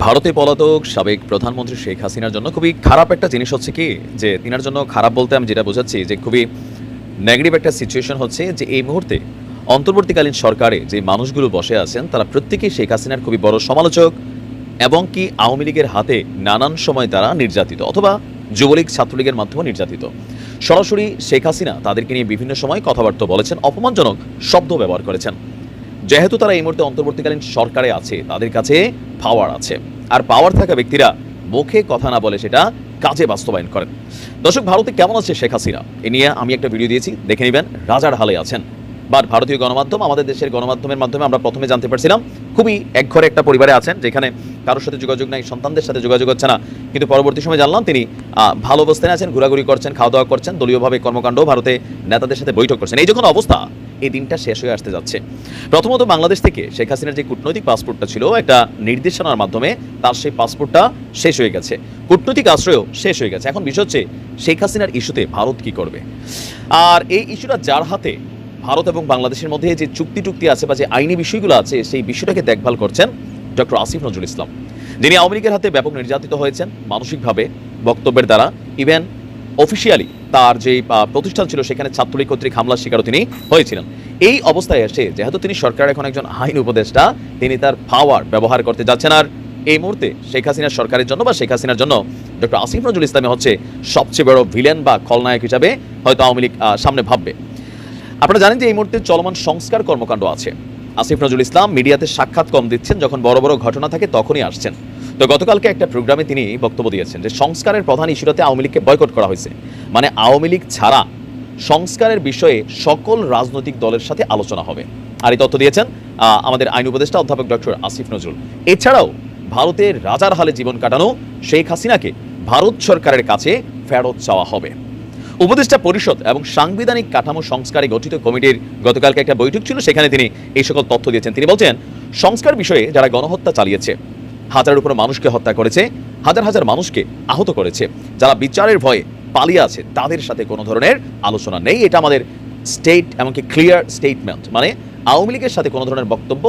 ভারতে পলাতক সাবেক প্রধানমন্ত্রী শেখ হাসিনার জন্য খুবই খারাপ একটা জিনিস হচ্ছে কি যে তিনার জন্য খারাপ বলতে আমি যেটা বোঝাচ্ছি যে খুবই নেগেটিভ একটা সিচুয়েশন হচ্ছে যে এই মুহূর্তে অন্তর্বর্তীকালীন সরকারে যে মানুষগুলো বসে আছেন তারা প্রত্যেকেই শেখ হাসিনার খুবই বড় সমালোচক এবং কি আওয়ামী লীগের হাতে নানান সময় তারা নির্যাতিত অথবা যুবলীগ ছাত্রলীগের মাধ্যমে নির্যাতিত। সরাসরি শেখ হাসিনা তাদেরকে নিয়ে বিভিন্ন সময় কথাবার্তা বলেছেন, অপমানজনক শব্দ ব্যবহার করেছেন। যেহেতু তারা এই মুহূর্তে অন্তর্বর্তীকালীন সরকারে আছে, তাদের কাছে পাওয়ার আছে, আর পাওয়ার থাকা ব্যক্তিরা মুখে কথা না বলে সেটা কাজে বাস্তবায়ন করেন। দর্শক, ভারতে কেমন আছে শেখ হাসিনা এ নিয়ে আমি একটা ভিডিও দিয়েছি, দেখে নেবেন। রাজার হালে আছেন। বাট ভারতীয় গণমাধ্যম, আমাদের দেশের গণমাধ্যমের মাধ্যমে আমরা প্রথমে জানতে পারছিলাম খুবই একঘরে একটা পরিবারে আছেন, যেখানে কারোর সাথে যোগাযোগ নাই, সন্তানদের সাথে যোগাযোগ হচ্ছে না। কিন্তু পরবর্তী সময় জানলাম তিনি ভালো অবস্থানে আছেন, ঘোরাঘুরি করছেন, খাওয়া দাওয়া করছেন, দলীয়ভাবে কর্মকাণ্ড, ভারতে নেতাদের সাথে বৈঠক করছেন। এই যখন অবস্থা, এই দিনটা শেষ হয়ে আসতে যাচ্ছে। প্রথমত বাংলাদেশ থেকে শেখ হাসিনার যে কূটনৈতিক পাসপোর্টটা ছিল, একটা নির্দেশনার মাধ্যমে তার সেই পাসপোর্টটা শেষ হয়ে গেছে, কূটনৈতিক আশ্রয়ও শেষ হয়ে গেছে। এখন বিষয় হচ্ছে শেখ হাসিনার ইস্যুতে ভারত কি করবে। আর এই ইস্যুটা যার হাতে, ভারত এবং বাংলাদেশের মধ্যে যে চুক্তি আছে বা যে আইনি বিষয়গুলো আছে, সেই বিষয়টাকে দেখভাল করছেন ডক্টর আসিফ নজরুল ইসলাম, যিনি আওয়ামী লীগের হাতে ব্যাপক নির্যাতিত হয়েছেন মানসিকভাবে, বক্তব্যের দ্বারা, ইভেন অফিসিয়ালি তার যে প্রতিষ্ঠান ছিল সেখানে ছাত্রলীগ কর্তৃক হামলার শিকারও তিনি হয়েছিলেন। এই অবস্থায় এসে যেহেতু তিনি সরকারের এখন একজন আইন উপদেষ্টা, তিনি তার পাওয়ার ব্যবহার করতে যাচ্ছেন। আর এই মুহূর্তে শেখ হাসিনার সরকারের জন্য বা শেখ হাসিনার জন্য ডক্টর আসিফ নজরুল ইসলামে হচ্ছে সবচেয়ে বড় ভিলেন বা খলনায়ক হিসাবে হয়তো আওয়ামী লীগ সামনে ভাববে। আপনারা জানেন যে এই মুহূর্তে চলমান সংস্কার কর্মকাণ্ড আছে। আসিফ নজরুল ইসলাম মিডিয়াতে সাক্ষাৎ কম দিচ্ছেন, যখন বড় বড় ঘটনা থাকে তখনই আসছেন। তো গতকালকে একটা প্রোগ্রামে তিনি বক্তব্য দিয়েছেন যে সংস্কারের প্রধান ইস্যুটাতে আওয়ামী লীগকে বয়কট করা হয়েছে, মানে আওয়ামী লীগ ছাড়া সংস্কারের বিষয়ে সকল রাজনৈতিক দলের সাথে আলোচনা হবে। আর এই তথ্য দিয়েছেন আমাদের আইন উপদেষ্টা অধ্যাপক ডক্টর আসিফ নজরুল। এছাড়াও ভারতের রাজার হালে জীবন কাটানো শেখ হাসিনাকে ভারত সরকারের কাছে ফেরত চাওয়া হবে। উপদেষ্টা পরিষদ এবং সাংবিধানিক কাঠামো সংস্কারে গঠিত কমিটির গতকালকে একটা বৈঠক ছিল, সেখানে তিনি এই সকল তথ্য দিয়েছেন। তিনি বলছেন, সংস্কার বিষয়ে যারা গণহত্যা চালিয়েছে, হাজারের উপর মানুষকে হত্যা করেছে, হাজার হাজার মানুষকে আহত করেছে, যারা বিচারের ভয়ে পালিয়ে আছে, তাদের সাথে কোনো ধরনের আলোচনা নেই। এটা আমাদের স্টেট এমনকি ক্লিয়ার স্টেটমেন্ট, মানে আওয়ামী লীগের সাথে কোনো ধরনের বক্তব্য,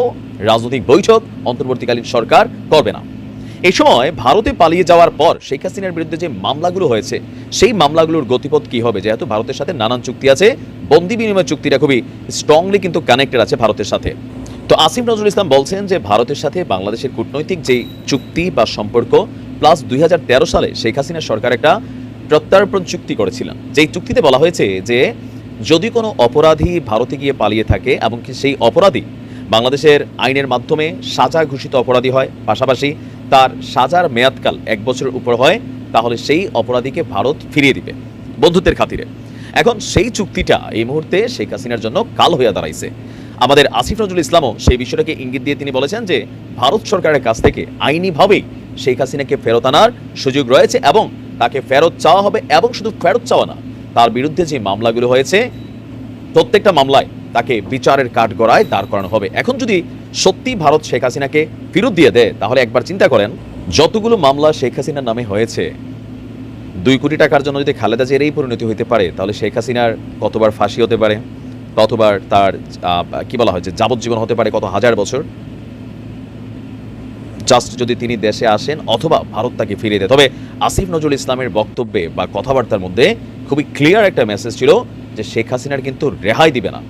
রাজনৈতিক বৈঠক অন্তর্বর্তীকালীন সরকার করবে না। এই সময় ভারতে পালিয়ে যাওয়ার পর শেখ হাসিনার বিরুদ্ধে যে মামলাগুলো হয়েছে, সেই মামলাগুলোর গতিপথ কি হবে, যেহেতু ভারতের সাথে নানান চুক্তি আছে, বন্দি বিনিময় চুক্তিটা খুবই স্ট্রংলি কিন্তু কানেক্টেড আছে ভারতের সাথে। তো আসিফ নজরুল ইসলাম বলছেন যে ভারতের সাথে বাংলাদেশের কূটনৈতিক যেই চুক্তি বা সম্পর্ক, প্লাস 2013 সালে শেখ হাসিনার সরকার একটা প্রত্যর্পণ চুক্তি করেছিলেন, যেই চুক্তিতে বলা হয়েছে যে যদি কোনো অপরাধী ভারতে গিয়ে পালিয়ে থাকে এবং সেই অপরাধী বাংলাদেশের আইনের মাধ্যমে সাজা ঘোষিত অপরাধী হয়, পাশাপাশি তার সাজার মেয়াদকাল 1 বছরের উপর হয়, তাহলে সেই অপরাধীকে ভারত ফিরিয়ে দিবে বন্ধুত্বের খাতিরে। এখন সেই চুক্তিটা এই মুহূর্তে শেখ হাসিনার জন্য কাল হইয়া দাঁড়াইছে। আমাদের আসিফ নজরুল ইসলামও সেই বিষয়টাকে ইঙ্গিত দিয়ে তিনি বলেছেন যে ভারত সরকারের কাছ থেকে আইনিভাবেই শেখ হাসিনাকে ফেরত আনার সুযোগ রয়েছে এবং তাকে ফেরত চাওয়া হবে। এবং শুধু ফেরত চাওয়া না, তার বিরুদ্ধে যে মামলাগুলো হয়েছে প্রত্যেকটা মামলায় তাকে বিচারের কাঠগড়ায় দাঁড় করানো হবে। এখন যদি সত্যি ভারত শেখ হাসিনাকে ফেরত দিয়ে দেয়, তাহলে একবার চিন্তা করেন যতগুলো মামলা শেখ হাসিনার নামে হয়েছে, 2 কোটি টাকার জন্য যদি খালেদা জিয়ার এই পরিণতি হতে পারে, তাহলে শেখ হাসিনার কতবার ফাঁসি হতে পারে, কতবার তার কি বলা হয় যে যাবজ্জীবন হতে পারে, কত হাজার বছর, জাস্ট যদি তিনি দেশে আসেন অথবা ভারত তাকে ফিরিয়ে দেয়। তবে আসিফ নজরুল ইসলামের বক্তব্যে বা কথাবার্তার মধ্যে খুবই ক্লিয়ার একটা মেসেজ ছিল যে শেখ হাসিনার কিন্তু রেহাই দিবে না।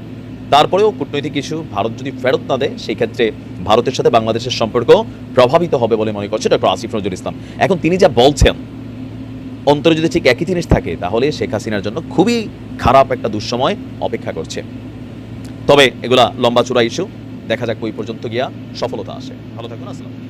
তারপরেও কূটনৈতিক ইস্যু ভারত যদি ফেরত না দেয়, সেই ক্ষেত্রে ভারতের সাথে বাংলাদেশের সম্পর্ক প্রভাবিত হবে বলে মনে করছে ডক্টর আসিফ নজরুল ইসলাম। এখন তিনি যা বলছেন, অন্তরে যদি ঠিক একই জিনিস থাকে, তাহলে শেখ হাসিনার জন্য খুবই খারাপ একটা দুঃসময় অপেক্ষা করছে। তবে এগুলা লম্বা চূড়া ইস্যু, দেখা যাক ওই পর্যন্ত গিয়া সফলতা আসে। ভালো থাকুন, আসসালাম।